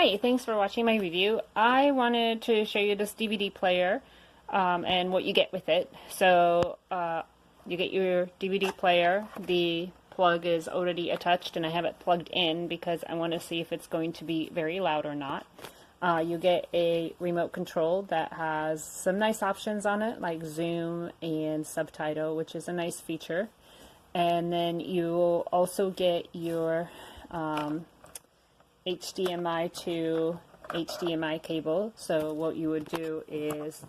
Hi, thanks for watching my review. I wanted to show you this DVD player and what you get with it. So you get your DVD player. The plug is already attached and I have it plugged in because I want to see if it's going to be very loud or not. You get a remote control that has some nice options on it like zoom and subtitle, which is a nice feature. And then you will also get your HDMI to HDMI cable. So what you would do is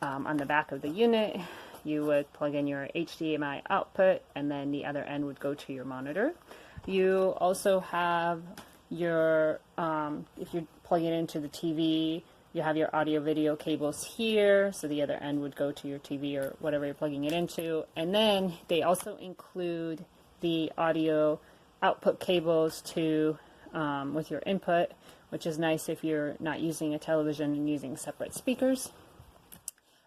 on the back of the unit you would plug in your HDMI output and then the other end would go to your monitor. You also have your if you plug it into the TV, you have your audio video cables here, so the other end would go to your TV or whatever you're plugging it into. And then they also include the audio output cables to with your input, which is nice if you're not using a television and using separate speakers.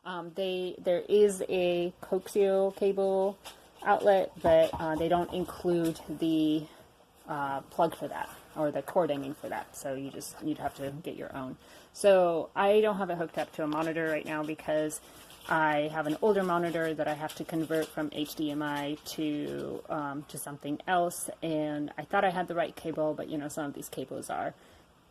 There is a coaxial cable outlet, but they don't include the plug for that or the cord ending for that, so you'd have to get your own. So I don't have it hooked up to a monitor right now because I have an older monitor that I have to convert from HDMI to something else, and I thought I had the right cable, but you know, some of these cables are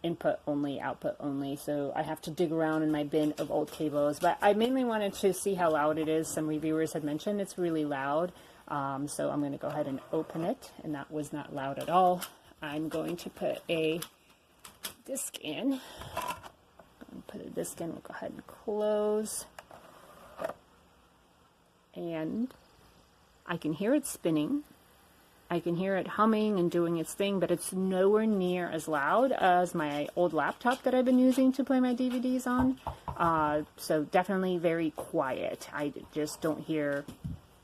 input only, output only, so I have to dig around in my bin of old cables. But I mainly wanted to see how loud it is. Some reviewers had mentioned it's really loud, so I'm going to go ahead and open it, and that was not loud at all. I'm going to put a disc in. Put a disc in, we'll go ahead and close. And I can hear it spinning. I can hear it humming and doing its thing, but it's nowhere near as loud as my old laptop that I've been using to play my DVDs on. So definitely very quiet. I just don't hear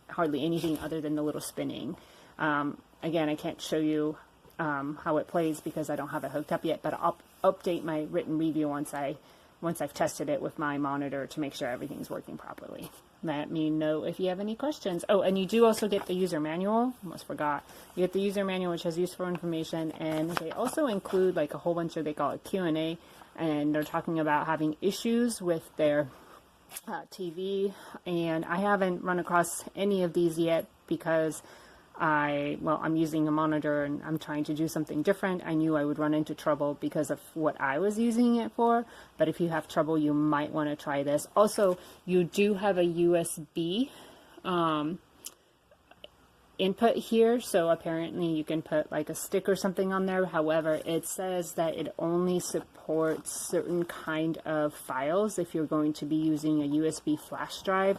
hardly anything other than the little spinning. Again, I can't show you how it plays because I don't have it hooked up yet, but I'll update my written review once I've tested it with my monitor to make sure everything's working properly. Let me know if you have any questions. Oh, and you do also get the user manual. Almost forgot. You get the user manual, which has useful information, and they also include like a whole bunch of, they call it Q&A, and they're talking about having issues with their TV, and I haven't run across any of these yet because I'm using a monitor and I'm trying to do something different. I knew I would run into trouble because of what I was using it for, but if you have trouble, you might want to try this. Also, you do have a USB input here, so apparently you can put like a stick or something on there. However, it says that it only supports certain kind of files if you're going to be using a USB flash drive.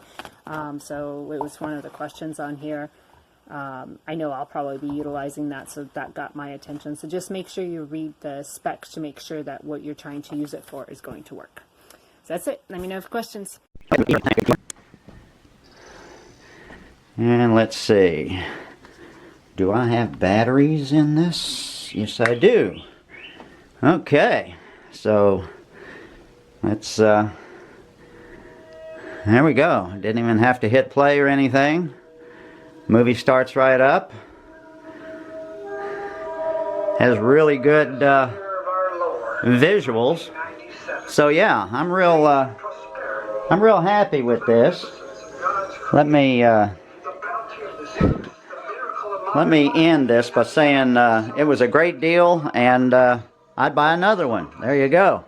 So it was one of the questions on here. I know I'll probably be utilizing that, so that got my attention. So just make sure you read the specs to make sure that what you're trying to use it for is going to work. So that's it. Let me know if questions. And let's see. Do I have batteries in this? Yes, I do. Okay. So let's there we go. Didn't even have to hit play or anything. Movie starts right up. Has really good visuals. So yeah, I'm real happy with this. Let me end this by saying it was a great deal, and I'd buy another one. There you go.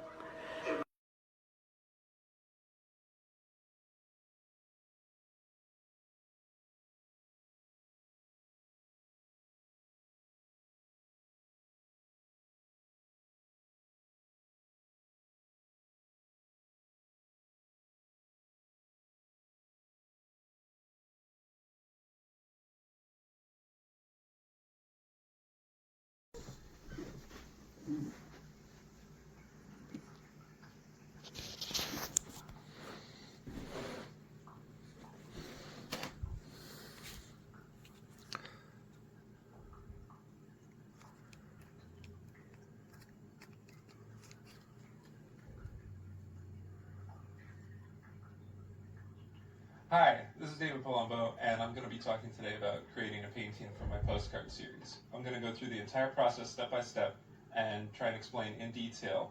Hi, this is David Palumbo, and I'm going to be talking today about creating a painting for my postcard series. I'm going to go through the entire process step by step, and try and explain in detail